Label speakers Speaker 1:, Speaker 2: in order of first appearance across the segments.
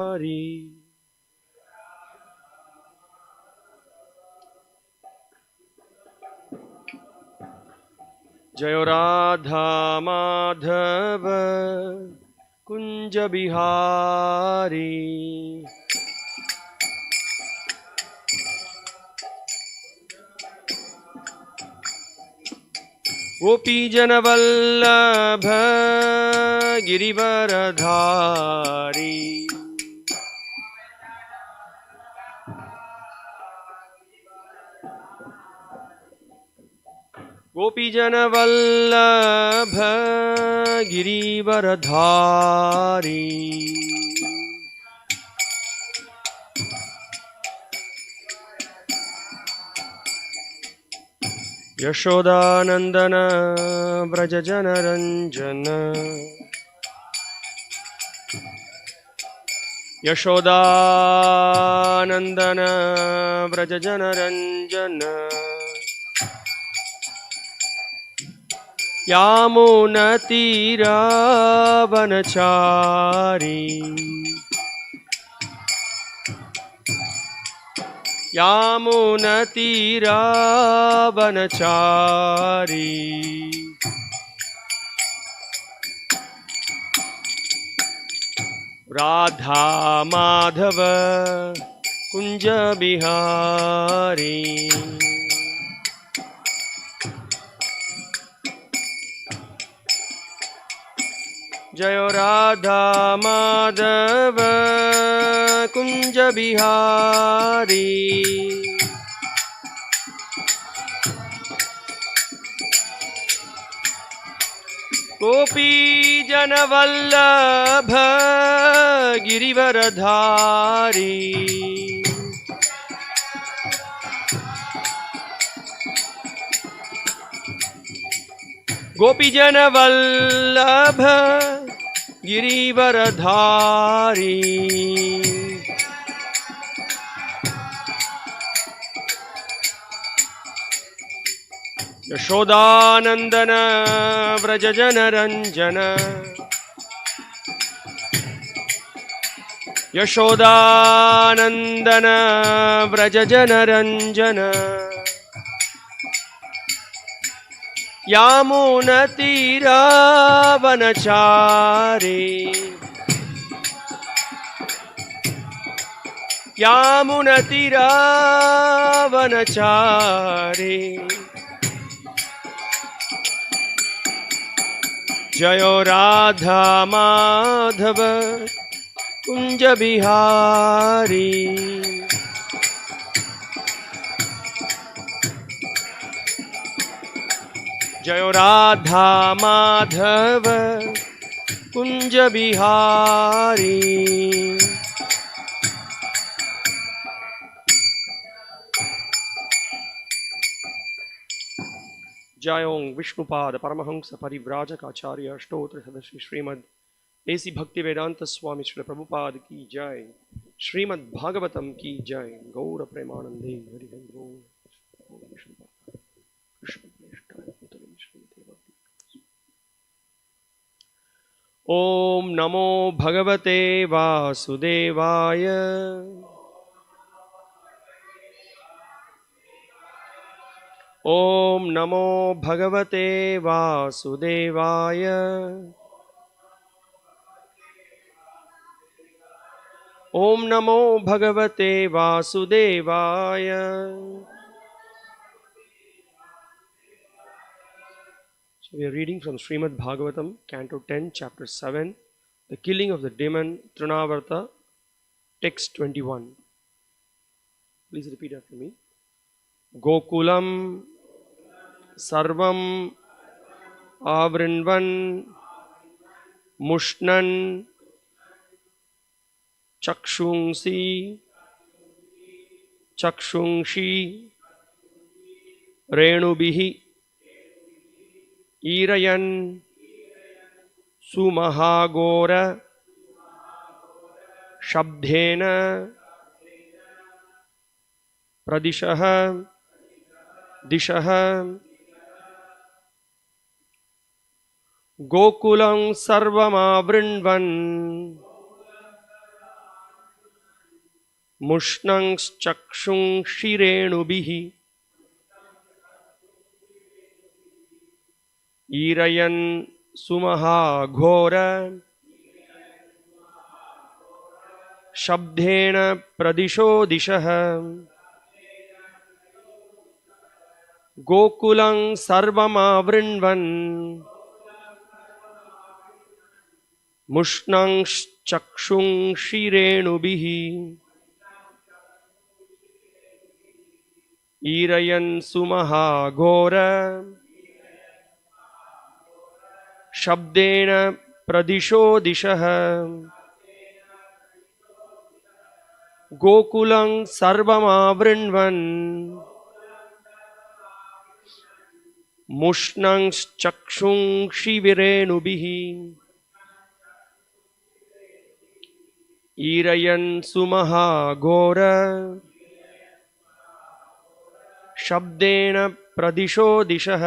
Speaker 1: हरि। जय राधा माधव कुंज बिहारी। गोपीजन वल्लभ गिरिवरधारी। गोपीजन वल्लभ गिरिवरधारी। यशोदानंदन व्रज जनरंजन। यशोदानंदन व्रज जनरंजन। यामुनतीरावनचारी। यामुनतीरावनचारी। राधा माधव कुंज बिहारी। जय राधा माधव कुंज बिहारी। गोपी जन वल्लभ गिरिवरधारी। गोपी जन वल्लभ गिरिवरधारी। यशोदानंदन व्रज जनरंजन। यशोदानंदन व्रज जनरंजन। यामुनतीरावनचारी। यामुनतीरावनचारी। जय राधा माधव कुंज बिहारी। जय राधा माधव कुंज बिहारी। जय ओं विष्णुपाद परमहंस परिव्राजक आचार्य अष्टोत्र सदस्य श्रीमद ऐसी भक्ति वेदांत स्वामी श्री प्रभुपाद की जय। श्रीमद् भागवतम की जय। गौर प्रेमानंदे हरि हरि बोल। ओम नमो भगवते वासुदेवाय। ओम नमो भगवते वासुदेवाय। ओम नमो भगवते वासुदेवाय। So we are reading from Srimad Bhagavatam, Canto 10, Chapter 7, The Killing of the Demon, Trinavarta, Text 21. Please repeat after me. Gokulam Sarvam Avrinvan Mushnan Chakshungshi Renubihi Irayan Sumahagora Shabdhena Pradishaha Dishaha Gokulam Sarvamavrinvan मुष्णंश्चक्षुंषिरेणुभिः ईरयन् सुमहाघोर शब्देन प्रदिशो दिशः गोकुलं सर्वमावृण्वन् मुष्णंश्चक्षुंषिरेणुभिः ईरयन् सुमहाघोर शब्देन प्रदिशो दिशः गोकुलं सर्वमावृण्वन् मुष्णंश्चक्षुंषिरेणुभिः ईरयन् सुमहाघोर शब्देन प्रदिशो दिशः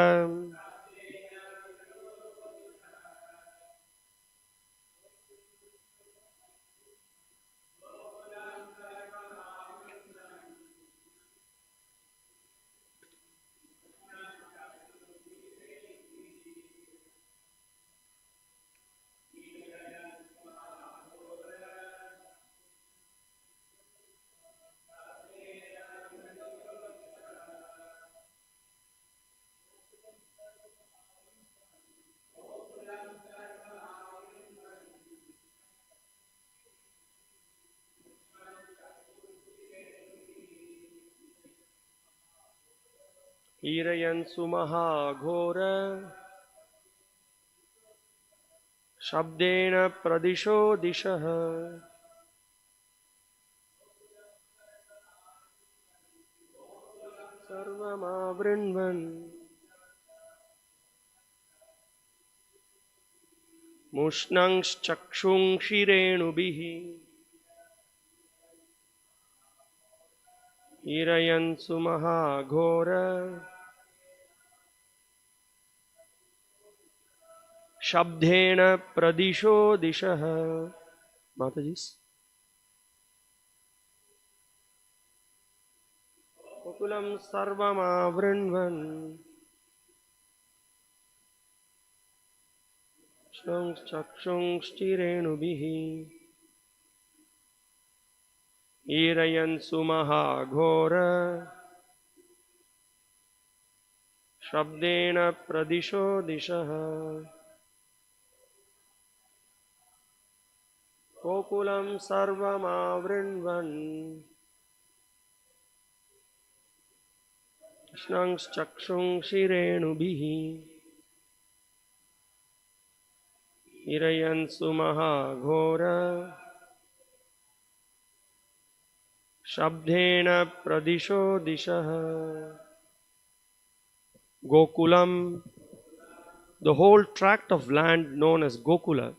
Speaker 1: ईरयन् सुमहाघोर शब्देन प्रदिशो दिशः सर्वमावृण्वन् मुष्णंश्चक्षुंषिरेणुभिः ईरयन् सुमहाघोर शब्देन प्रदिशो दिशः माताजी गोकुलं सर्वमावृण्वन् चक्षुंश्चिरेणुभिः ईरयन् सुमहाघोर शब्देन प्रदिशो दिशः गोकुलं सर्वमावृण्वन् कृष्णंश्चक्षुंषिरेणुभिः ईरयन् सुमहाघोर शब्देन प्रदिशो दिशः Gokulam, the whole tract of land known as Gokula.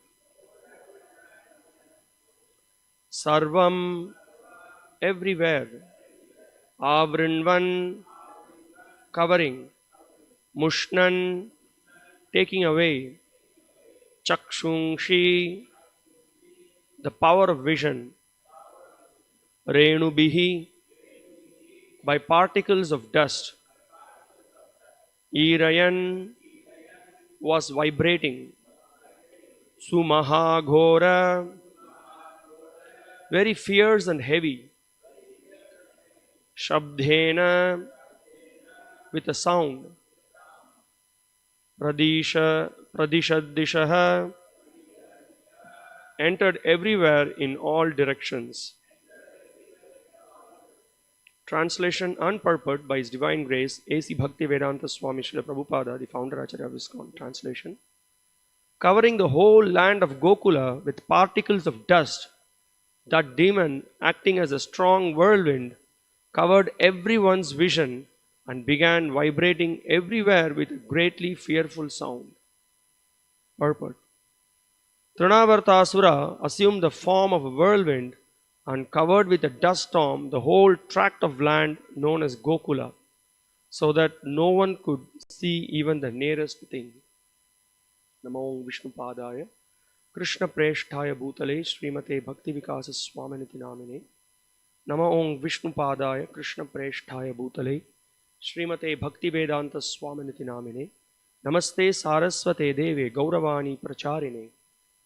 Speaker 1: Sarvam, everywhere. Avrinvan, covering. Mushnan, taking away. Chakshungshi, the power of vision. Renubihi, by particles of dust. Irayan was vibrating. Sumahaghora, very fierce and heavy. Shabdhena, with a sound. Pradishadishaha, entered everywhere in all directions. Translation unpurported by His Divine Grace, A.C. Bhaktivedanta Swami Srila Prabhupada, the founder Acharya of ISKCON. Translation: covering the whole land of Gokula with particles of dust, that demon, acting as a strong whirlwind, covered everyone's vision and began vibrating everywhere with a greatly fearful sound. Purport: Trinavartasura assumed the form of a whirlwind and covered with a dust storm the whole tract of land known as Gokula, so that no one could see even the nearest thing. Namo Vishnupadaya Krishna Preshtaya Bhutale Srimate Bhakti Vikasa Swaminiti Namine Nama Om Vishnupadaya Krishna Presthaya Bhutale Srimate Bhaktivedanta Swaminiti Namine Namaste Saraswate Deve Gauravani Pracharine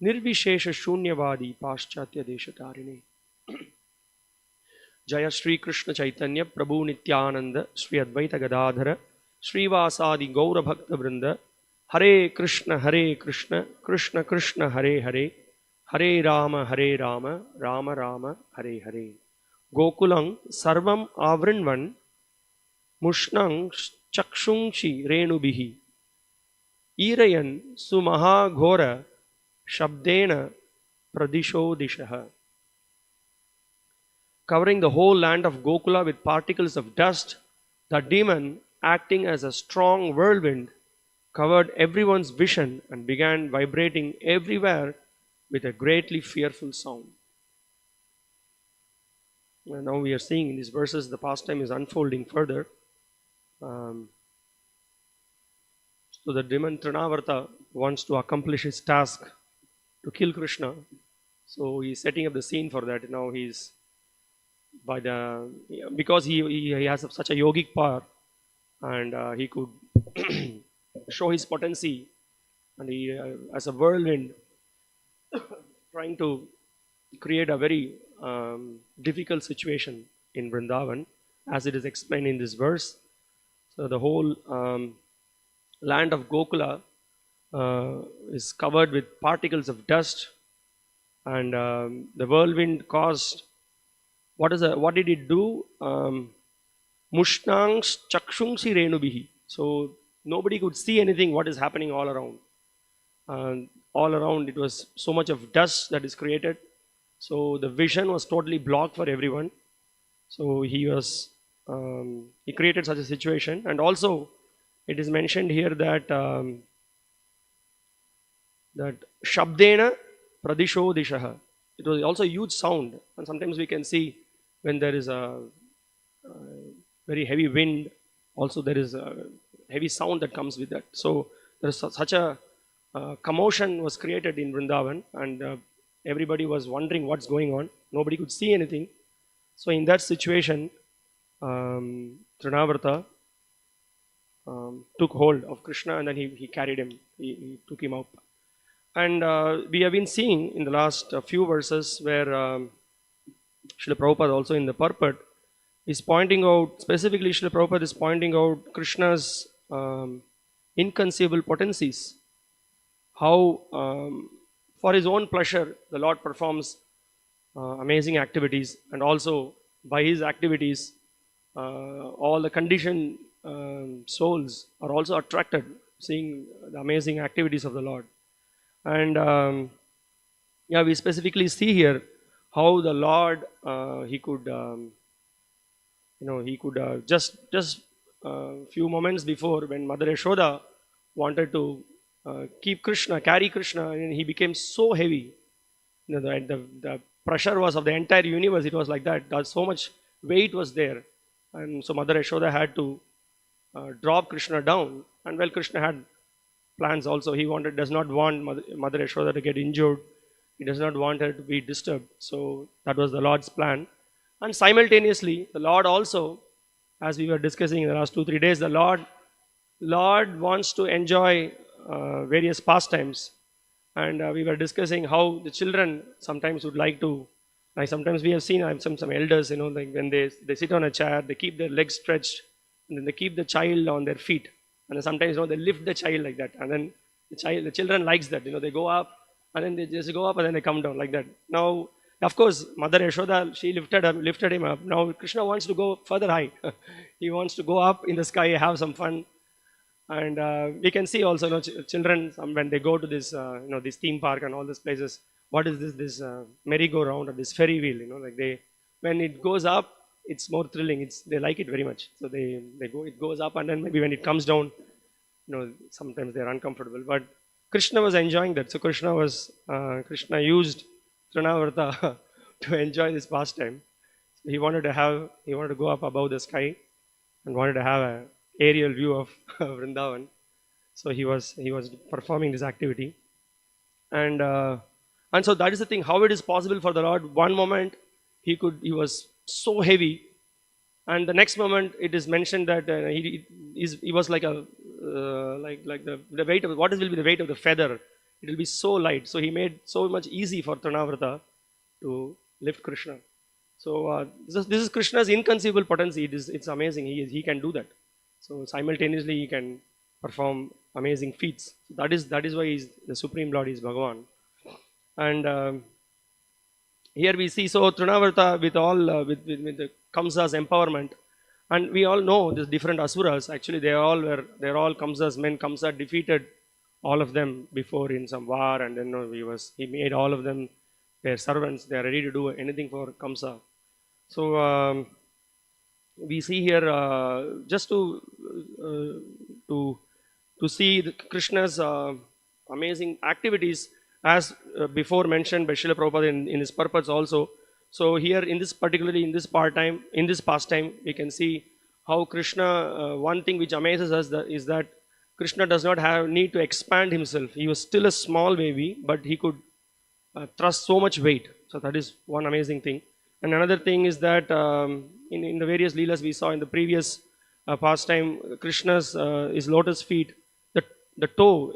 Speaker 1: Nirvishesha Shunyavadi Paschatya Deshatarine Jaya Shri Krishna Chaitanya Prabhu Nityananda Shri Advaita Gadadhara Srivasadi Gaura Bhakta Vrinda Hare Krishna Krishna Krishna Hare Hare Hare Rama Rama Rama Hare Hare Gokulang Sarvam Avrinvan Mushnang Chakshungshi Renubihi Irayan Sumaha Ghora Shabdena Pradisho Dishaha. Covering the whole land of Gokula with particles of dust, the demon, acting as a strong whirlwind, covered everyone's vision and began vibrating everywhere with a greatly fearful sound. And now we are seeing in these verses the pastime is unfolding further. So the demon Trinavarta wants to accomplish his task to kill Krishna. So he's setting up the scene for that. Now he's because he has such a yogic power, and he could show his potency, and he as a whirlwind trying to create a very difficult situation in Vrindavan, as it is explained in this verse. So the whole land of Gokula is covered with particles of dust, and the whirlwind caused what did it do? Mushnang Chakshungsi Renubihi. So nobody could see anything what is happening all around. All around it was so much of dust that is created. So the vision was totally blocked for everyone. So he created such a situation. And also it is mentioned here that Shabdena Pradisho Dishaha. It was also a huge sound. And sometimes we can see when there is a very heavy wind, also there is a heavy sound that comes with that. So there is such a commotion was created in Vrindavan, and everybody was wondering what's going on. Nobody could see anything. So in that situation, Trinavarta took hold of Krishna, and then he carried him. He took him up. And we have been seeing in the last few verses where Srila Prabhupada also in the purport is pointing out, specifically Srila Prabhupada is pointing out Krishna's inconceivable potencies. How for his own pleasure the Lord performs amazing activities, and also by his activities all the conditioned souls are also attracted seeing the amazing activities of the Lord. And we specifically see here how the Lord he could just few moments before, when Mother Yashoda wanted to carry Krishna, and he became so heavy. The pressure was of the entire universe. It was like that. So much weight was there, and so Mother Yashoda had to drop Krishna down. And well, Krishna had plans also. He does not want Mother Yashoda to get injured. He does not want her to be disturbed. So that was the Lord's plan. And simultaneously, the Lord also, as we were discussing in the last 2-3 days, the Lord wants to enjoy various pastimes. And we were discussing how the children sometimes would like to, like sometimes we have seen some elders, like when they sit on a chair, they keep their legs stretched, and then they keep the child on their feet. And then sometimes they lift the child like that. And then the children likes that. They go up, and then they just go up, and then they come down like that. Now, of course, Mother Yashoda, she lifted him up. Now Krishna wants to go further high. He wants to go up in the sky, have some fun. And we can see also, children when they go to this, this theme park and all these places. What is this merry-go-round or this ferry wheel? When it goes up, it's more thrilling. They like it very much. So it goes up, and then maybe when it comes down, sometimes they're uncomfortable. But Krishna was enjoying that. So Krishna used Trinavarta to enjoy this pastime. So he wanted to go up above the sky and wanted to have an aerial view of Vrindavan. So he was performing this activity, and so that is the thing. How it is possible for the Lord? One moment he was so heavy. And the next moment it is mentioned that he was like a like the weight of what will be the weight of the feather. It will be so light. So he made so much easy for Trinavarta to lift Krishna. So this is Krishna's inconceivable potency. It's amazing. He can do that. So simultaneously he can perform amazing feats. That is why he's the Supreme Lord is Bhagavan. And here we see so Trinavarta with all with the Kamsa's empowerment, and we all know these different asuras. Actually, they're all Kamsa's men. Kamsa defeated all of them before in some war, and then he made all of them their servants. They are ready to do anything for Kamsa. So we see here just to see Krishna's amazing activities as before mentioned by Srila Prabhupada in his purpose also. So here in this particularly in this pastime, we can see how Krishna, one thing which amazes us is that Krishna does not have need to expand himself. He was still a small baby, but he could thrust so much weight. So that is one amazing thing. And another thing is that in the various leelas we saw in the previous pastime, Krishna's his lotus feet, the toe,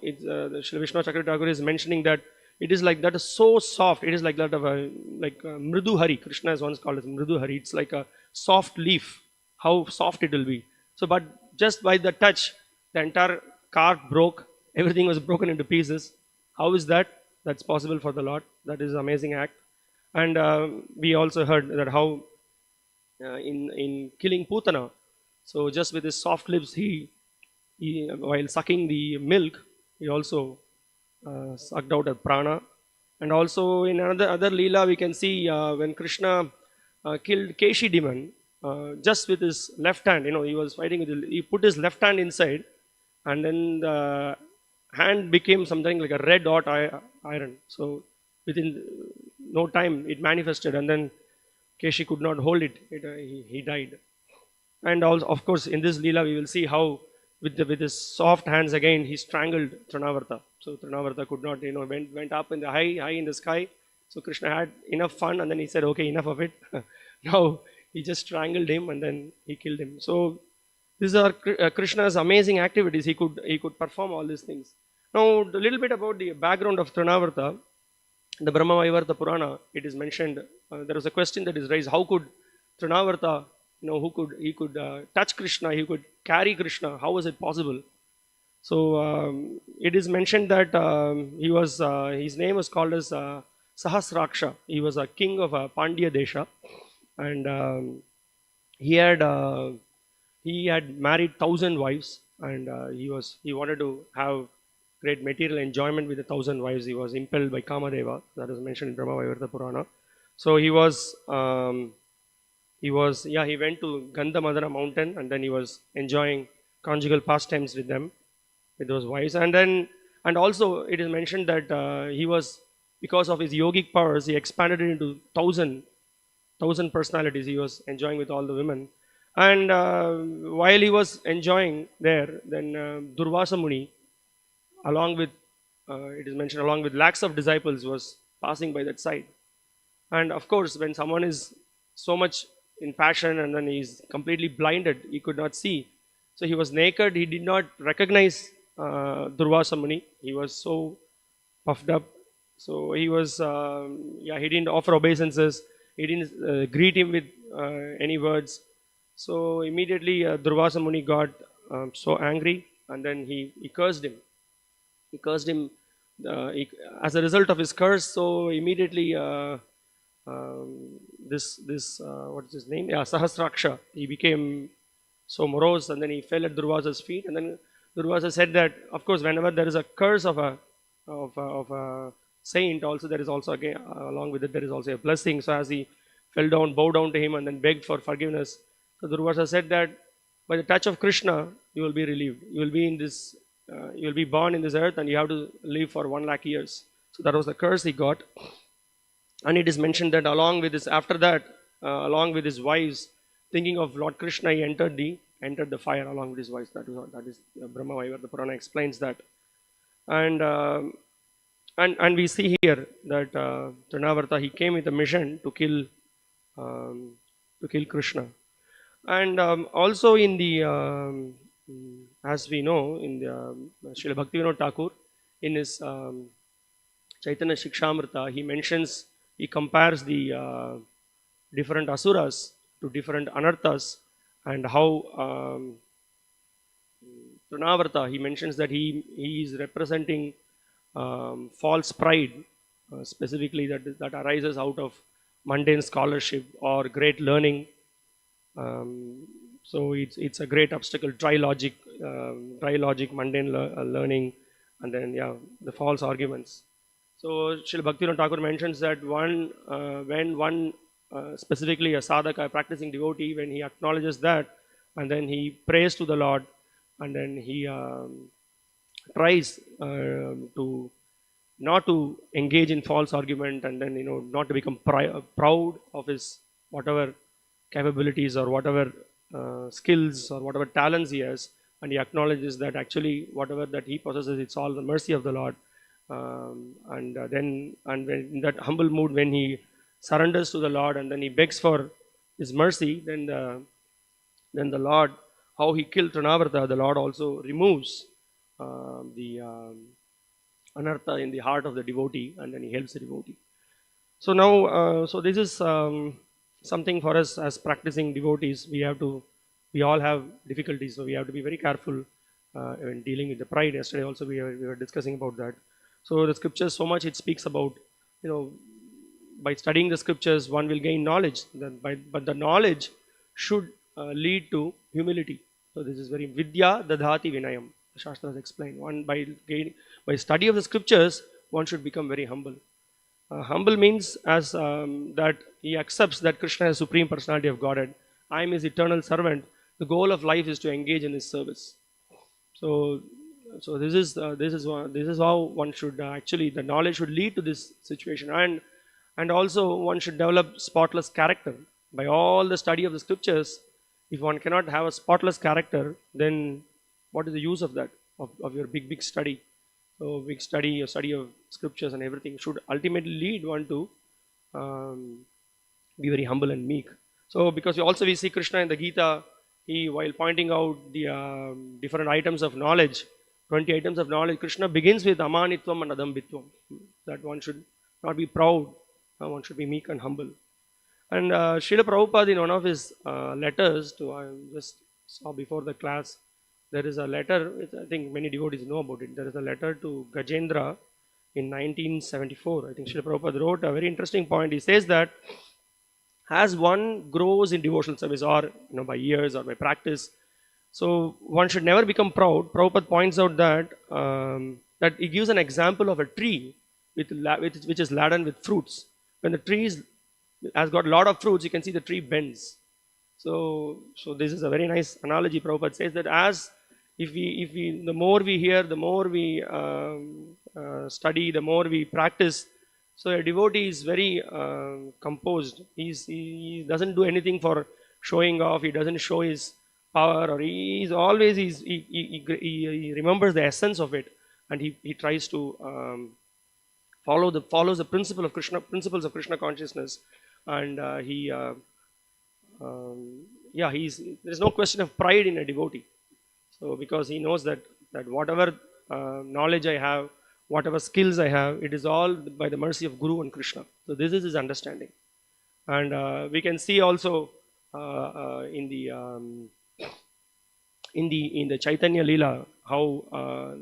Speaker 1: Shri Vishnu Chakra Thakur is mentioning that it is like that is so soft. It is like that of a mridu hari. Krishna is once called as mridu hari. It's like a soft leaf. How soft it will be. So, but just by the touch, the entire cart broke. Everything was broken into pieces. How is that? That's possible for the Lord. That is an amazing act. And we also heard that how in killing Putana, so just with his soft lips, he while sucking the milk, he also sucked out a prana. And also in other leela, we can see when Krishna killed Keshi demon, just with his left hand, he was fighting he put his left hand inside, and then the hand became something like a red hot iron. So within no time it manifested, and then Keshi could not hold it. He died. And also, of course, in this leela we will see how with his soft hands again he strangled Trinavarta. So Trinavarta could not, went up in the high in the sky. So Krishna had enough fun, and then he said, okay, enough of it. Now he just strangled him, and then he killed him. So these are Krishna's amazing activities. He could perform all these things. Now a little bit about the background of Trinavarta. The Brahma Vaivarta Purana, it is mentioned. There was a question that is raised: how could Trinavarta, he could touch Krishna, he could carry Krishna? How was it possible? So it is mentioned that he was his name was called as Sahasraksha. He was a king of Pandya Desha, and he had married 1,000 wives, and he wanted to have great material enjoyment with 1,000 wives. He was impelled by Kamadeva. That is mentioned in Brahma Vaivarta Purana. So he went to Gandhamadana mountain, and then he was enjoying conjugal pastimes with them, with those wives. And also it is mentioned that he was, because of his yogic powers, he expanded it into 1,000 personalities. He was enjoying with all the women. And while he was enjoying there, then Durvasa Muni, along with it is mentioned along with lakhs of disciples, was passing by that side. And of course, when someone is so much in passion and then he's completely blinded, he could not see. So he was naked. He did not recognize Durvasa Muni. He was so puffed up. So he was he didn't offer obeisances. He didn't greet him with any words. So immediately Durvasa Muni got so angry, and then he cursed him. He cursed him as a result of his curse. So immediately this what is his name? Yeah, Sahasraksha. He became so morose, and then he fell at Durvasa's feet. And then Durvasa said that, of course, whenever there is a curse of a saint, also there is also again along with it there is also a blessing. So as he fell down, bowed down to him, and then begged for forgiveness. So Durvasa said that by the touch of Krishna, you will be relieved. You will be in this. You will be born in this earth, and you have to live for 1 lakh years. So that was the curse he got. And it is mentioned that along with this, after that, along with his wives, thinking of Lord Krishna, he entered the fire along with his wives. That is Brahma Vaivarta Purana explains that. And we see here that Trinavarta, he came with a mission to kill to kill Krishna. And also in the, as we know, in the Srila Bhaktivinoda Thakur, in his Chaitanya Shikshamrita, he compares the different asuras to different anarthas, and how Trinavarta, he mentions that he is representing false pride, specifically that arises out of mundane scholarship or great learning. So it's a great obstacle, dry logic, mundane learning, and then the false arguments. So Srila Bhaktivinoda Thakur mentions that when one specifically a sadhaka, a practicing devotee, when he acknowledges that, and then he prays to the Lord, and then he tries to not to engage in false argument, and then not to become proud of his whatever capabilities or whatever skills or whatever talents he has, and he acknowledges that actually whatever that he possesses, it's all the mercy of the Lord. And when in that humble mood, when he surrenders to the Lord and then he begs for his mercy, then the Lord, how he killed Trinavarta, the Lord also removes the anartha in the heart of the devotee, and then he helps the devotee. So now, so this is something for us as practicing devotees. We all have difficulties, so we have to be very careful when dealing with the pride. Yesterday also we were discussing about that. So the scriptures, so much it speaks about, by studying the scriptures, one will gain knowledge. But the knowledge should lead to humility. So this is very vidya dadhati vinayam. The Shastras explain. One by study of the scriptures, one should become very humble. Humble means as that he accepts that Krishna is Supreme Personality of Godhead. I am his eternal servant. The goal of life is to engage in his service. So this is how one should actually, the knowledge should lead to this situation, and also one should develop spotless character by all the study of the scriptures. If one cannot have a spotless character, then what is the use of that, of your big study? So big study, your study of scriptures and everything should ultimately lead one to be very humble and meek. So because we see Krishna in the Gita, he, while pointing out the different items of knowledge, 20 items of knowledge, Krishna begins with amanitvam and adambitvam, that one should not be proud, one should be meek and humble. And Srila Prabhupada, in one of his letters to, I just saw before the class, there is a letter, I think many devotees know about it. There is a letter to Gajendra in 1974. I think Srila Prabhupada wrote a very interesting point. He says that as one grows in devotional service, or by years or by practice, so one should never become proud. Prabhupada points out that that he gives an example of a tree which is laden with fruits. When the tree has got a lot of fruits, you can see the tree bends. So this is a very nice analogy. Prabhupada says that if we the more we hear, the more we study, the more we practice. So a devotee is very composed. He doesn't do anything for showing off. He doesn't show his power, or he remembers the essence of it, and he tries to follows the principles of Krishna consciousness, and there is no question of pride in a devotee. So because he knows that whatever knowledge I have, whatever skills I have, it is all by the mercy of Guru and Krishna. So this is his understanding, and we can see also in the Chaitanya Leela how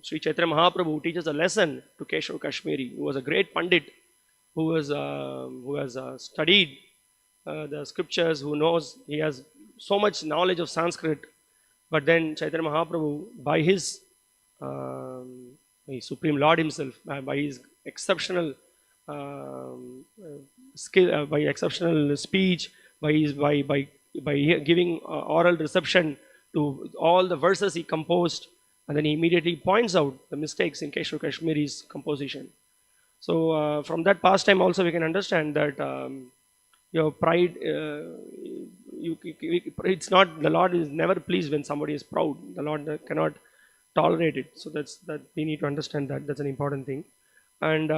Speaker 1: Sri Chaitanya Mahaprabhu teaches a lesson to Keshav Kashmiri, who was a great Pandit, who has studied the scriptures, he has so much knowledge of Sanskrit. But then Chaitanya Mahaprabhu, by his Supreme Lord himself, by his exceptional skill, by exceptional speech, by giving oral reception to all the verses he composed, and then he immediately points out the mistakes in Keshav Kashmiri's composition. So from that pastime also we can understand that your pride, it's not, the Lord is never pleased when somebody is proud. The Lord cannot tolerate it. So that we need to understand that. That's an important thing. And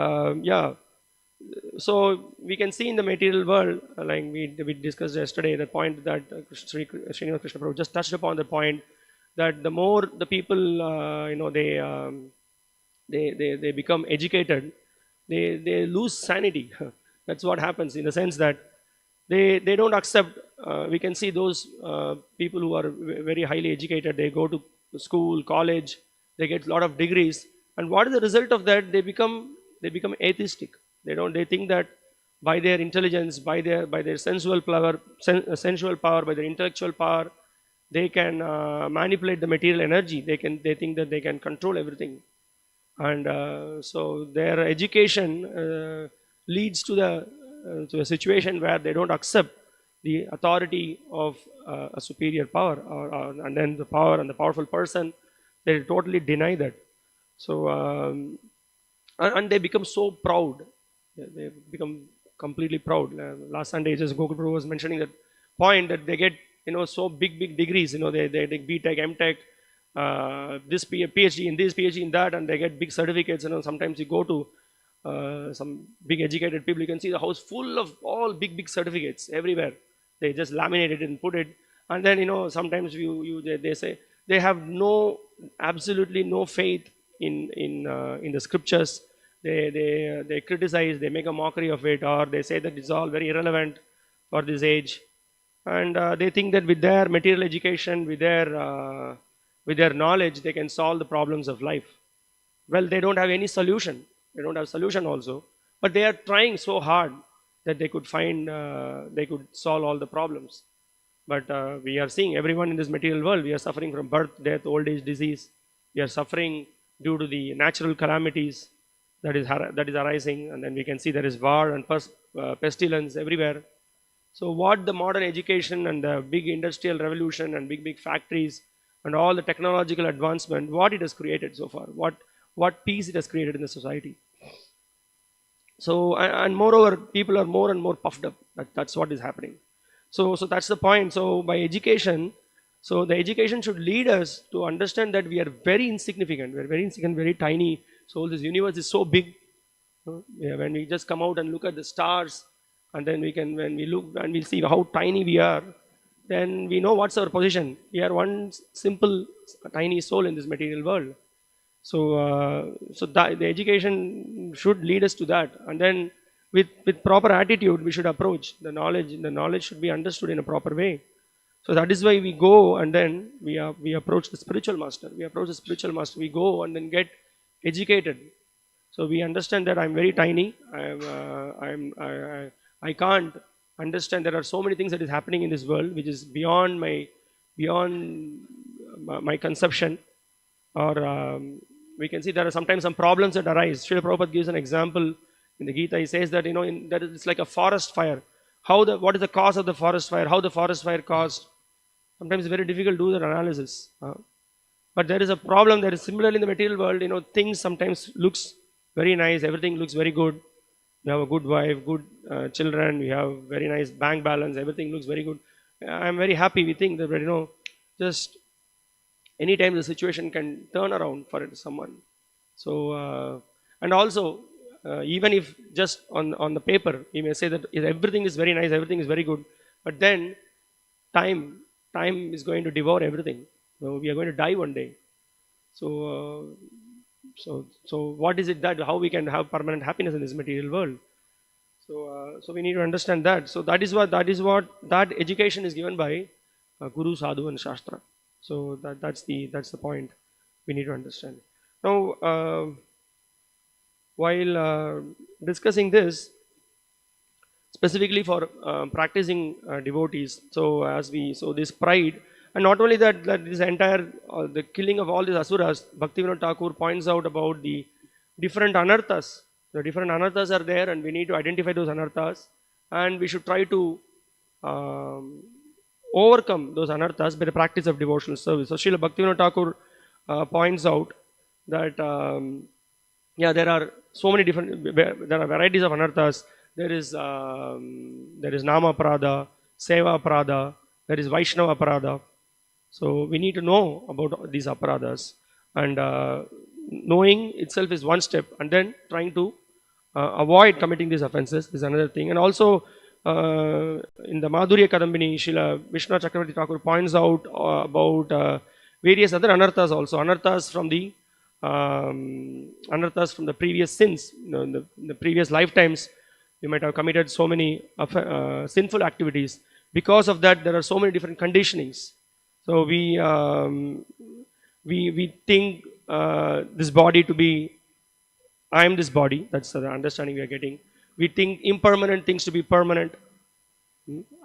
Speaker 1: so we can see in the material world, like we discussed yesterday, the point that Srinivas Krishna Prabhu just touched upon the point that the more the people, they become educated, they lose sanity. That's what happens, in the sense that they don't accept. We can see those people who are very highly educated. They go to school, college, they get a lot of degrees, and what is the result of that? They become atheistic. They think that by their intelligence, by their sensual power, by their intellectual power, they can manipulate the material energy. They think that they can control everything, and so their education leads to a situation where they don't accept the authority of a superior power, and then the power and the powerful person, they totally deny that. So and they become so proud. They become completely proud. Last Sunday, just Gokul Prabhu was mentioning that point, that they get so big degrees. They take B.Tech, M.Tech, this PhD in this, PhD in that, and they get big certificates. Sometimes you go to some big educated people, you can see the house full of all big certificates everywhere. They just laminate it and put it, and then sometimes they say they have absolutely no faith in the scriptures. They criticize, they make a mockery of it, or they say that it's all very irrelevant for this age, and they think that with their material education, with their knowledge, they can solve the problems of life. Well, they don't have any solution. They don't have solution also, but they are trying so hard that they could solve all the problems. But we are seeing everyone in this material world, we are suffering from birth, death, old age, disease. We are suffering due to the natural calamities that is arising, and then we can see there is war and pestilence everywhere. So what the modern education and the big industrial revolution and big factories and all the technological advancement, what it has created so far, what peace it has created in the society. So and moreover, people are more and more puffed up. That's what is happening. So that's the point. So by education, so the education should lead us to understand that we are very insignificant. We're very insignificant, very tiny. So this universe is so big. When we just come out and look at the stars, and then when we look and we'll see how tiny we are, then we know what's our position. We are one simple, tiny soul in this material world. So the education should lead us to that, and then with proper attitude, we should approach the knowledge. The knowledge should be understood in a proper way. So that is why we go, and then we approach the spiritual master. We go and then get educated. So we understand that I'm very tiny. I can't understand. There are so many things that is happening in this world which is beyond my conception. Or we can see there are sometimes some problems that arise. Srila Prabhupada gives an example in the Gita. He says that it's like a forest fire. What is the cause of the forest fire? How the forest fire caused? Sometimes it's very difficult to do that analysis. But there is a problem that is similar in the material world. Things sometimes looks very nice. Everything looks very good. You have a good wife, good children. You have very nice bank balance. Everything looks very good. I'm very happy. We think that just anytime the situation can turn around for someone. So and also even if just on the paper we may say that everything is very nice, everything is very good, but then time is going to devour everything. So we are going to die one day. So what is it that how we can have permanent happiness in this material world? So we need to understand that. So that is what that education is given by Guru, Sadhu, and Shastra. So that's the point we need to understand. Now, while discussing this specifically for practicing devotees, so this pride, and not only that this entire the killing of all these asuras, Bhaktivinoda Thakur points out about the different anarthas. The different anarthas are there, and we need to identify those anarthas, and we should try to overcome those anarthas by the practice of devotional service. So Srila Bhaktivinoda Thakur points out that there are so many different, there are varieties of anarthas. There is Nama Prada, Seva Prada, there is Vaishnava Prada. So we need to know about these aparadas, and knowing itself is one step, and then trying to avoid committing these offenses is another thing. And also in the Madhurya Kadambini, Srila Vishnu Chakravarti Thakur points out about various other anarthas also, anarthas from the previous sins. In the previous lifetimes, you might have committed so many sinful activities. Because of that, there are so many different conditionings. So we think this body to be, I am this body. That's the understanding we are getting. We think impermanent things to be permanent.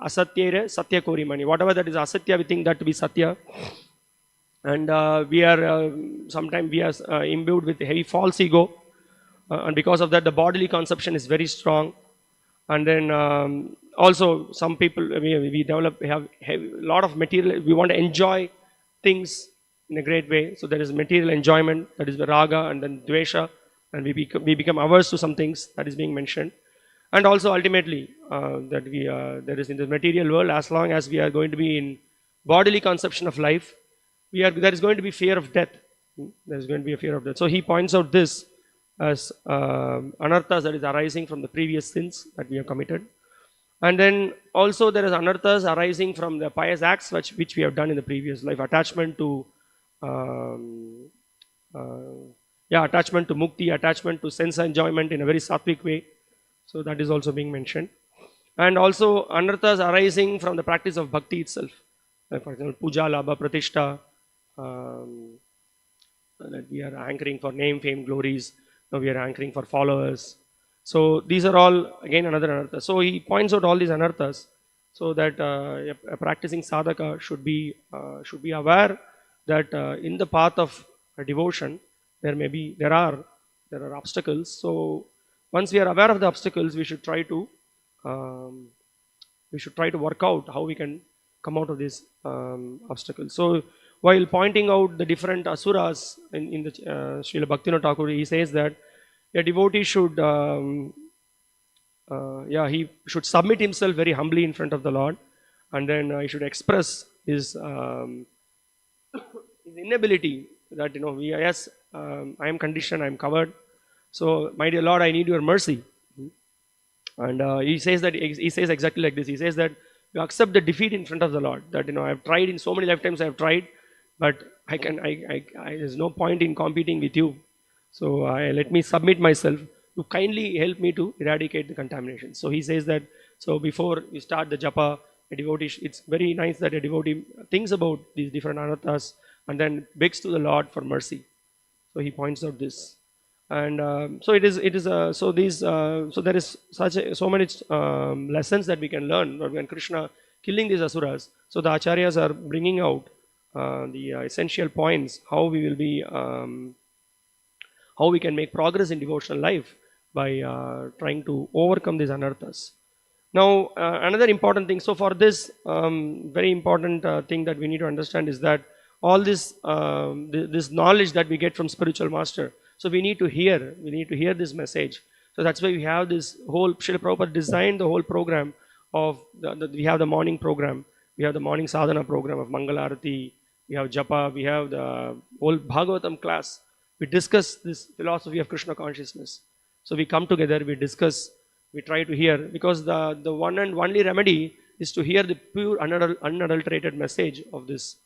Speaker 1: Asatyere satya korimani. Whatever that is asatya, we think that to be satya. And we are sometimes we are imbued with heavy false ego, and because of that, the bodily conception is very strong. And then also some people we have a lot of material. We want to enjoy things in a great way. So there is material enjoyment, that is the raga, and then dvesha, and we become averse to some things that is being mentioned. And also ultimately that there is in the material world, as long as we are going to be in bodily conception of life, there is going to be fear of death. There is going to be a fear of death. So he points out this as anarthas that is arising from the previous sins that we have committed. And then also there is anarthas arising from the pious acts which we have done in the previous life. Attachment to attachment to mukti, attachment to sense enjoyment in a very sattvic way. So that is also being mentioned. And also anarthas arising from the practice of bhakti itself. Like for example, puja, labha, pratishtha, that we are anchoring for name, fame, glories. Now we are anchoring for followers. So these are all again another anartha. So he points out all these anarthas so that a practicing sadhaka should be aware that in the path of devotion there are obstacles. So once we are aware of the obstacles, we should try to work out how we can come out of these obstacles. So while pointing out the different asuras in the Srila Bhaktivinoda Thakur, he says that a devotee should he should submit himself very humbly in front of the Lord, and then he should express his inability that I am conditioned, I am covered. So my dear Lord, I need your mercy. And he says exactly like this. He says that you accept the defeat in front of the Lord. That I have tried in so many lifetimes. I have tried, but there's no point in competing with you. So let me submit myself. You kindly help me to eradicate the contamination. So he says that. So before you start the japa, a devotee, it's very nice that a devotee thinks about these different anarthas and then begs to the Lord for mercy. So he points out this. And so there is so many lessons that we can learn when Krishna killing these asuras. So the acharyas are bringing out the essential points how we will be how we can make progress in devotional life by trying to overcome these anarthas. Now another important thing. So for this very important thing that we need to understand is that all this this knowledge that we get from spiritual master. So we need to hear this message. So that's why we have this whole, Srila Prabhupada designed the whole program of, we have the morning program, we have the morning sadhana program of Mangalarati, we have japa, we have the whole Bhagavatam class. We discuss this philosophy of Krishna consciousness. So we come together, we discuss, we try to hear, because the one and only remedy is to hear the pure unadulterated message of this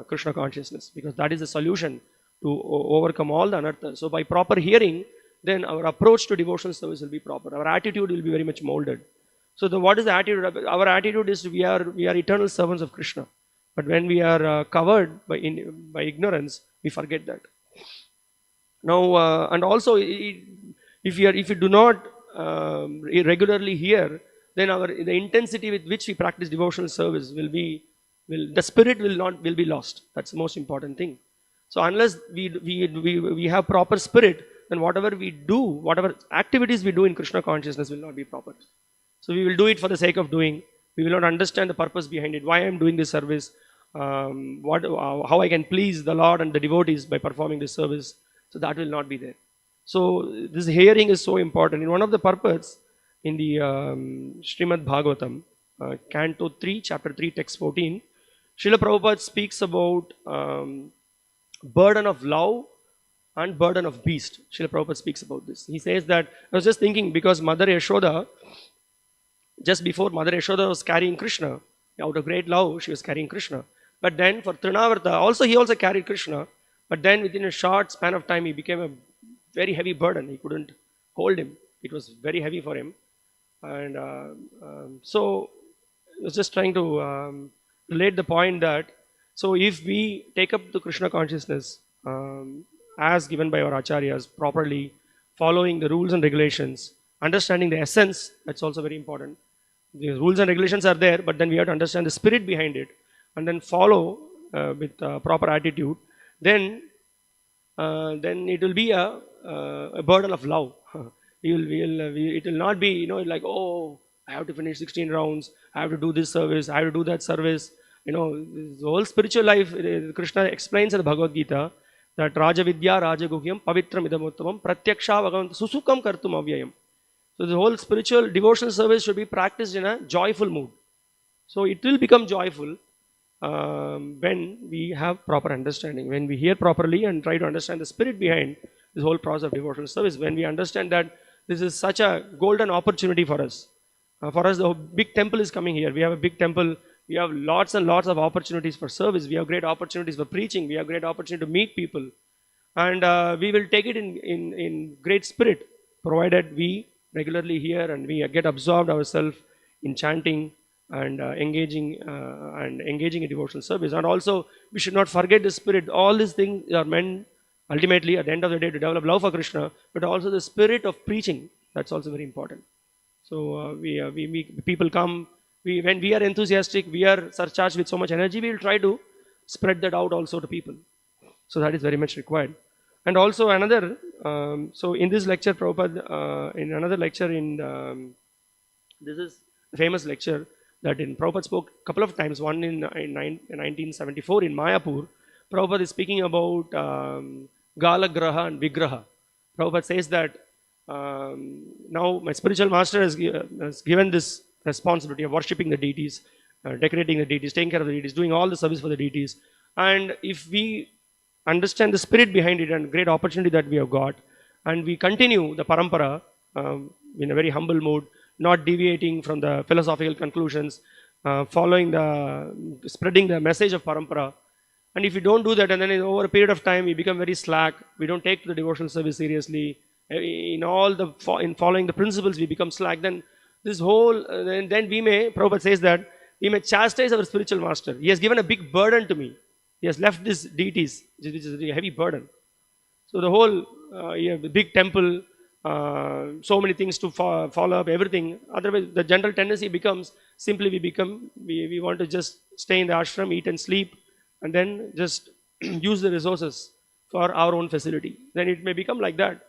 Speaker 1: Krishna consciousness, because that is the solution to overcome all the anarthas. So by proper hearing, then our approach to devotional service will be proper. Our attitude will be very much molded. So what is the attitude? Our attitude is we are eternal servants of Krishna. But when we are covered by ignorance, we forget that. Now, and also, if you do not regularly hear, then the intensity with which we practice devotional service the spirit will be lost. That's the most important thing. So unless we have proper spirit, then whatever we do, whatever activities we do in Krishna consciousness will not be proper. So we will do it for the sake of doing. We will not understand the purpose behind it. Why I am doing this service, how I can please the Lord and the devotees by performing this service. So that will not be there. So this hearing is so important. In one of the purports in the Srimad Bhagavatam, Canto 3, Chapter 3, Text 14, Srila Prabhupada speaks about burden of love and burden of beast. Srila Prabhupada speaks about this. He says that, I was just thinking, because Mother Yashoda, just before Mother Yashoda was carrying Krishna, out of great love, she was carrying Krishna. But then for Trinavarta, he also carried Krishna. But then within a short span of time, he became a very heavy burden. He couldn't hold him. It was very heavy for him. And so I was just trying to relate the point that, so if we take up the Krishna consciousness as given by our acharyas, properly following the rules and regulations, understanding the essence, that's also very important. The rules and regulations are there, but then we have to understand the spirit behind it, and then follow with proper attitude. Then it will be a burden of love. It will not be, like, oh, I have to finish 16 rounds, I have to do this service, I have to do that service. The whole spiritual life, Krishna explains in the Bhagavad Gita that Raja Vidya, Raja Guhyam, Pavitram Idamuttamam, Pratyaksha Bhagavant Susukam Kartum Avyayam. So the whole spiritual devotional service should be practiced in a joyful mood. So it will become joyful when we have proper understanding, when we hear properly and try to understand the spirit behind this whole process of devotional service, when we understand that this is such a golden opportunity for us. For us, the big temple is coming here. We have a big temple. We have lots and lots of opportunities for service. We have great opportunities for preaching. We have great opportunity to meet people. And we will take it in great spirit, provided we regularly hear and we get absorbed ourselves in chanting and engaging in devotional service. And also, we should not forget the spirit. All these things are meant ultimately at the end of the day to develop love for Krishna, but also the spirit of preaching. That's also very important. So people come. When we are enthusiastic, we are surcharged with so much energy, we will try to spread that out also to people. So that is very much required. And also another, so in this lecture, Prabhupada, in another lecture this is a famous lecture that Prabhupada spoke a couple of times, one in 1974 in Mayapur. Prabhupada is speaking about Gala Graha and Vigraha. Prabhupada says that now my spiritual master has given this responsibility of worshipping the deities, decorating the deities, taking care of the deities, doing all the service for the deities. And if we understand the spirit behind it and great opportunity that we have got, and we continue the parampara in a very humble mood, not deviating from the philosophical conclusions, spreading the message of parampara. And if we don't do that, and then over a period of time we become very slack, we don't take the devotional service seriously, in following the principles we become slack, then this whole, then we may, Prabhupada says that, we may chastise our spiritual master. He has given a big burden to me. He has left these deities, which is a heavy burden. So the whole, the big temple, so many things to follow up, everything. Otherwise, the general tendency becomes, simply we want to just stay in the ashram, eat and sleep, and then just use the resources for our own facility. Then it may become like that.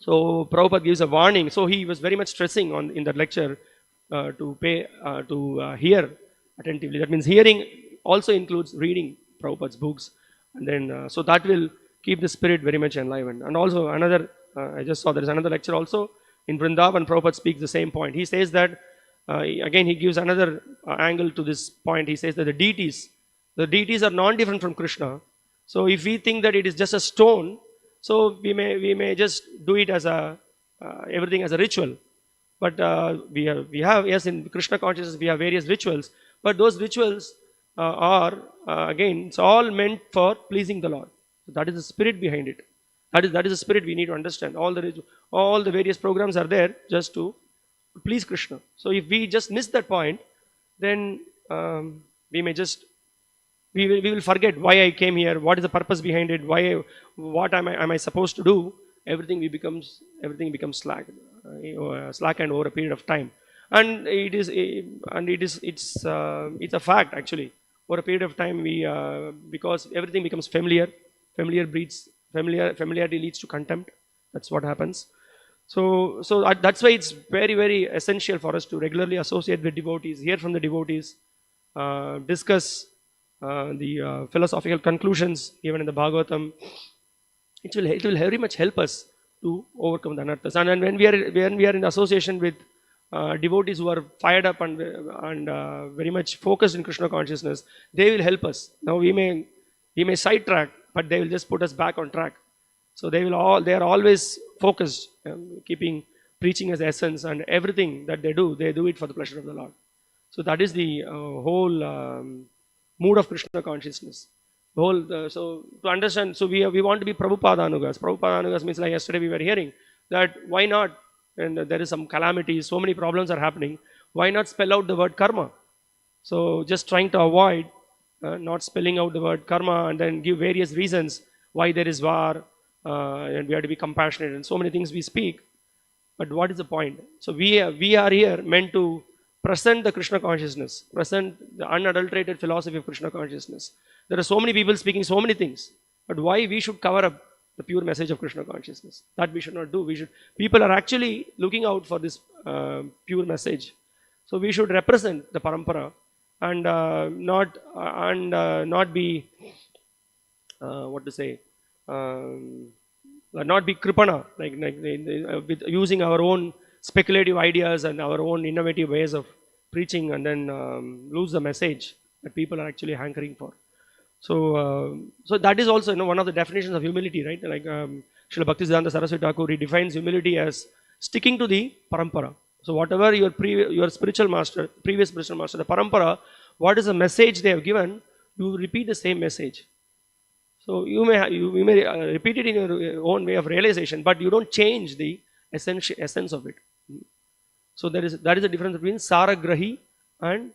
Speaker 1: So Prabhupada gives a warning. So he was very much stressing in that lecture to hear attentively. That means hearing also includes reading Prabhupada's books, and then so that will keep the spirit very much enlivened. And also another, I just saw there is another lecture also in Vrindavan. Prabhupada speaks the same point. He says that again he gives another angle to this point. He says that the deities are non-different from Krishna. So if we think that it is just a stone, so we may just do it as everything as a ritual. But we have, yes, in Krishna consciousness we have various rituals, but those rituals are again, it's all meant for pleasing the Lord. So that is the spirit behind it. That is the spirit we need to understand. All the various programs are there just to please Krishna. So if we just miss that point, then we may just we will forget why I came here, what is the purpose behind it, what am I supposed to do. Everything becomes slack and over a period of time. And it's a fact actually. Over a period of time, because everything becomes familiar. Familiarity leads to contempt. That's what happens. So that's why it's very, very essential for us to regularly associate with devotees, hear from the devotees, discuss the philosophical conclusions given in the Bhagavatam. It will very much help us to overcome the anarthas. And when we are in association with devotees who are fired up and very much focused in Krishna consciousness, they will help us. Now we may sidetrack, but they will just put us back on track. So they are always focused, keeping preaching as essence, and everything that they do it for the pleasure of the Lord. So that is the whole mood of Krishna consciousness. The whole so to understand, so we want to be Prabhupada Anugas means, like yesterday we were hearing that why not, and there is some calamities, so many problems are happening. Why not spell out the word karma? So just trying to avoid not spelling out the word karma, and then give various reasons why there is war, and we have to be compassionate, and so many things we speak. But what is the point? So we are here meant to present the Krishna consciousness, present the unadulterated philosophy of Krishna consciousness. There are so many people speaking so many things, but why we should cover up the pure message of Krishna consciousness? That we should not do. We should. People are actually looking out for this pure message, so we should represent the parampara, and not be what to say. Not be kripana, with using our own speculative ideas and our own innovative ways of preaching, and then lose the message that people are actually hankering for. So that is also one of the definitions of humility, right? Like Srila Bhaktisiddhanta Saraswati Thakur, he defines humility as sticking to the parampara. So whatever your spiritual master, previous spiritual master, the parampara, what is the message they have given, you repeat the same message. So you may repeat it in your own way of realization, but you don't change the essence of it. So that is the difference between Saragrahi and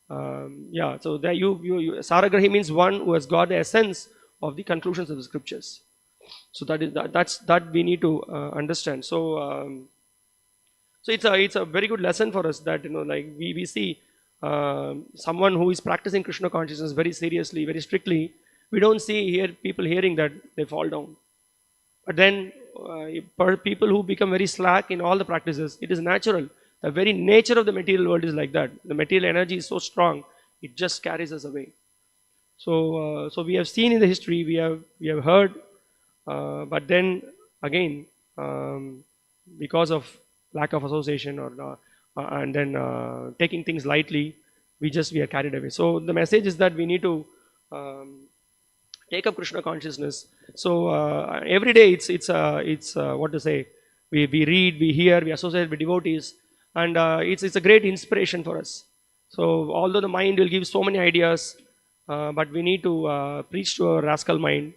Speaker 1: so that Saragrahi means one who has got the essence of the conclusions of the scriptures. So that we need to understand. So it's a very good lesson for us that like we see someone who is practicing Krishna consciousness very seriously, very strictly. We don't see people hearing that they fall down. But then people who become very slack in all the practices, it is natural. The very nature of the material world is like that. The material energy is so strong, it just carries us away. So we have seen in the history, we have heard, but then again, because of lack of association and then taking things lightly, we are carried away. So the message is that we need to take up Krishna consciousness. So every day it's what to say. We read, we hear, we associate with devotees, and it's a great inspiration for us. So although the mind will give so many ideas, but we need to preach to our rascal mind,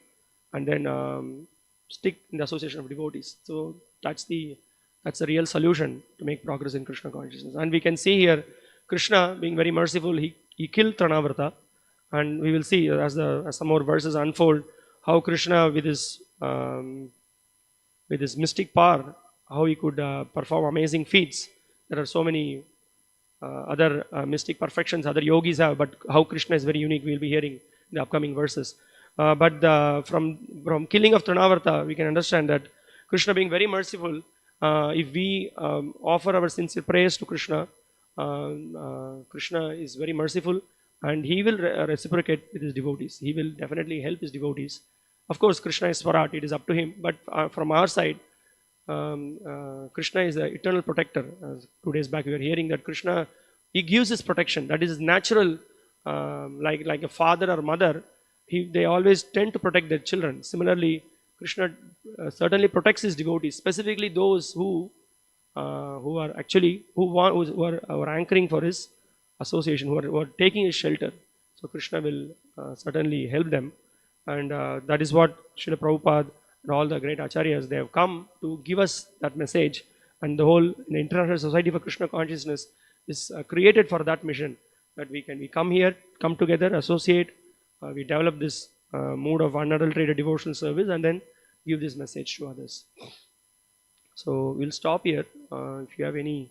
Speaker 1: and then stick in the association of devotees. So that's the real solution to make progress in Krishna consciousness. And we can see here Krishna being very merciful. He killed Tranavarta. And we will see as some more verses unfold how Krishna with his mystic power, how he could perform amazing feats. There are so many other mystic perfections other yogis have, but how Krishna is very unique. We will be hearing in the upcoming verses. But from killing of Tranavarta, we can understand that Krishna being very merciful, if we offer our sincere prayers to Krishna, Krishna is very merciful. And he will reciprocate with his devotees. He will definitely help his devotees. Of course, Krishna is Swarat, it is up to him. But from our side, Krishna is the eternal protector. As 2 days back we were hearing that Krishna, he gives his protection. That is his natural, like a father or mother, they always tend to protect their children. Similarly, Krishna certainly protects his devotees, specifically those who are anchoring for his association, who are taking his shelter. So Krishna will certainly help them, and that is what Srila Prabhupada and all the great acharyas, they have come to give us that message. And the whole International Society for Krishna Consciousness is created for that mission, that we come here, come together, associate, we develop this mood of unadulterated devotional service, and then give this message to others. So we'll stop here. If you have any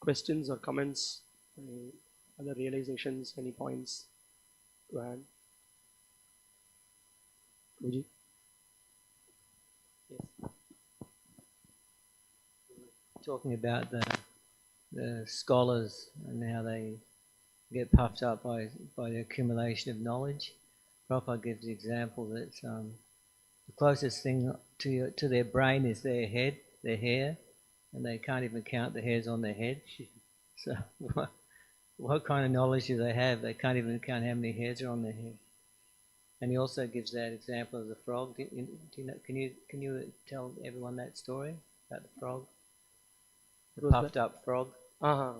Speaker 1: questions or comments, any other realizations, any points to add? Guruji?
Speaker 2: Yes. Talking about the scholars and how they get puffed up by the accumulation of knowledge. Prabhupada gives the example that the closest thing to their brain is their head, their hair, and they can't even count the hairs on their head. So what kind of knowledge do they have? They can't even count how many hairs are on their head. And he also gives that example of the frog. Do you know, can you tell everyone that story about the frog, the
Speaker 1: What was
Speaker 2: puffed up frog?
Speaker 1: Uh-huh.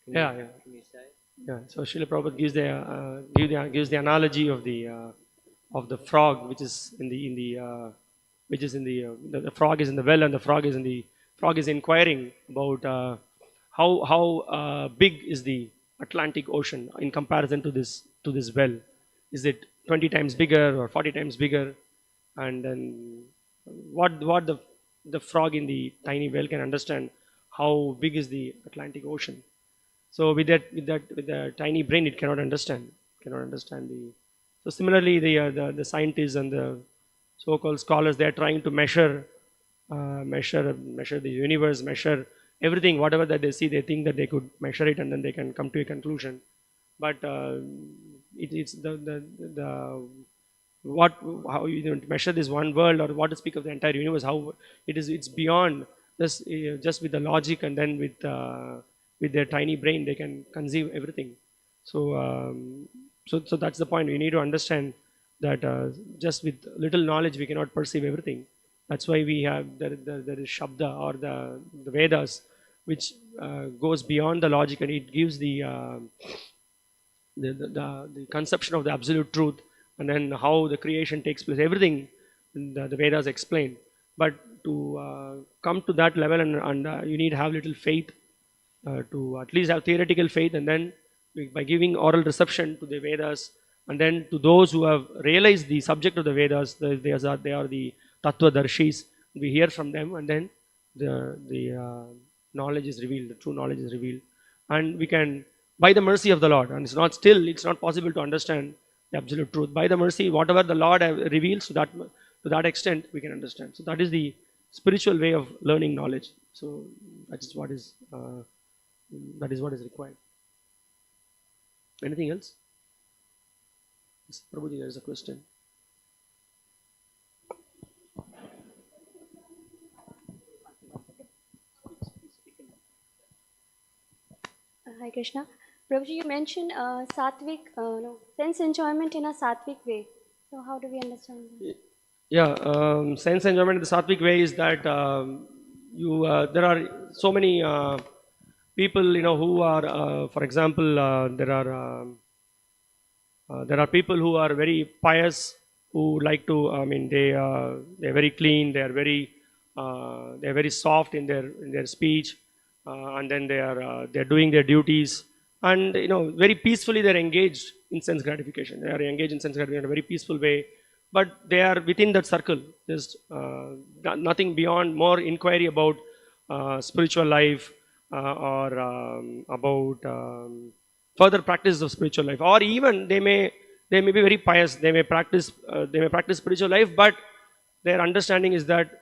Speaker 2: Can
Speaker 1: Yeah.
Speaker 2: Can you say?
Speaker 1: Yeah. So Srila Prabhupada gives the analogy of the frog, which is in the which is in the frog is in the well, and the frog is inquiring about how big is the Atlantic Ocean in comparison to this well. Is it 20 times bigger or 40 times bigger? And then what the frog in the tiny well can understand how big is the Atlantic Ocean. So with the tiny brain, it cannot understand the. So similarly, the scientists and the so-called scholars, they are trying to measure the universe, measure everything, whatever that they see, they think that they could measure it, and then they can come to a conclusion. But it's the what how you know, to measure this one world, or what to speak of the entire universe, how it's beyond just with the logic, and then with their tiny brain they can conceive everything. So so that's the point. We need to understand that just with little knowledge we cannot perceive everything. That's why we have there is Shabda, or the Vedas, which goes beyond the logic, and it gives the conception of the absolute truth, and then how the creation takes place. Everything the Vedas explain. But to come to that level, and you need to have little faith, to at least have theoretical faith, and then by giving oral reception to the Vedas, and then to those who have realized the subject of the Vedas, they are the Tattvadarshis. We hear from them, and then the knowledge is revealed, the true knowledge is revealed, and we can, by the mercy of the Lord, and it's not possible to understand the absolute truth. By the mercy, whatever the Lord reveals, to that extent we can understand. So that is the spiritual way of learning knowledge. So that is what is required. Anything else? Yes, Prabhuji, there is a question.
Speaker 3: Hi Krishna. Prabhuji, you mentioned sense enjoyment in a sattvic way. So how do we understand that?
Speaker 1: Yeah, sense enjoyment in the sattvic way is that there are so many people, who are, for example, there are people who are very pious, who like to. I mean, they're very clean. They're very soft in their speech, and then they're doing their duties, and very peacefully they're engaged in sense gratification. They are engaged in sense gratification in a very peaceful way, but they are within that circle. Just nothing beyond, more inquiry about spiritual life, or about further practice of spiritual life, or even they may be very pious. They may practice spiritual life, but their understanding is that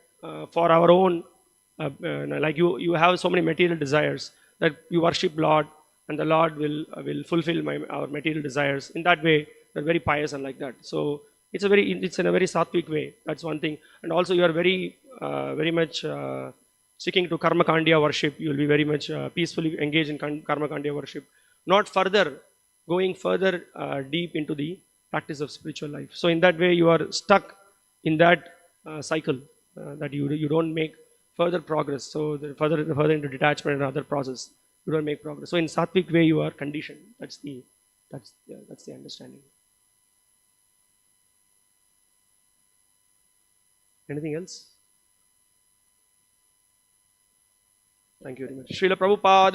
Speaker 1: for our own, like you have so many material desires, that you worship Lord, and the Lord will fulfill our material desires. In that way, they're very pious and like that. So it's in a very sattvic way. That's one thing. And also you are very much sticking to karma kandiya worship. You will be very much peacefully engaged in karma kandiya worship, not going further deep into the practice of spiritual life. So in that way, you are stuck in that cycle, that you don't make further progress. So further into detachment and other process, you don't make progress. So in sattvic way, you are conditioned. That's the understanding. Anything else? Thank you very much. Srila Prabhupada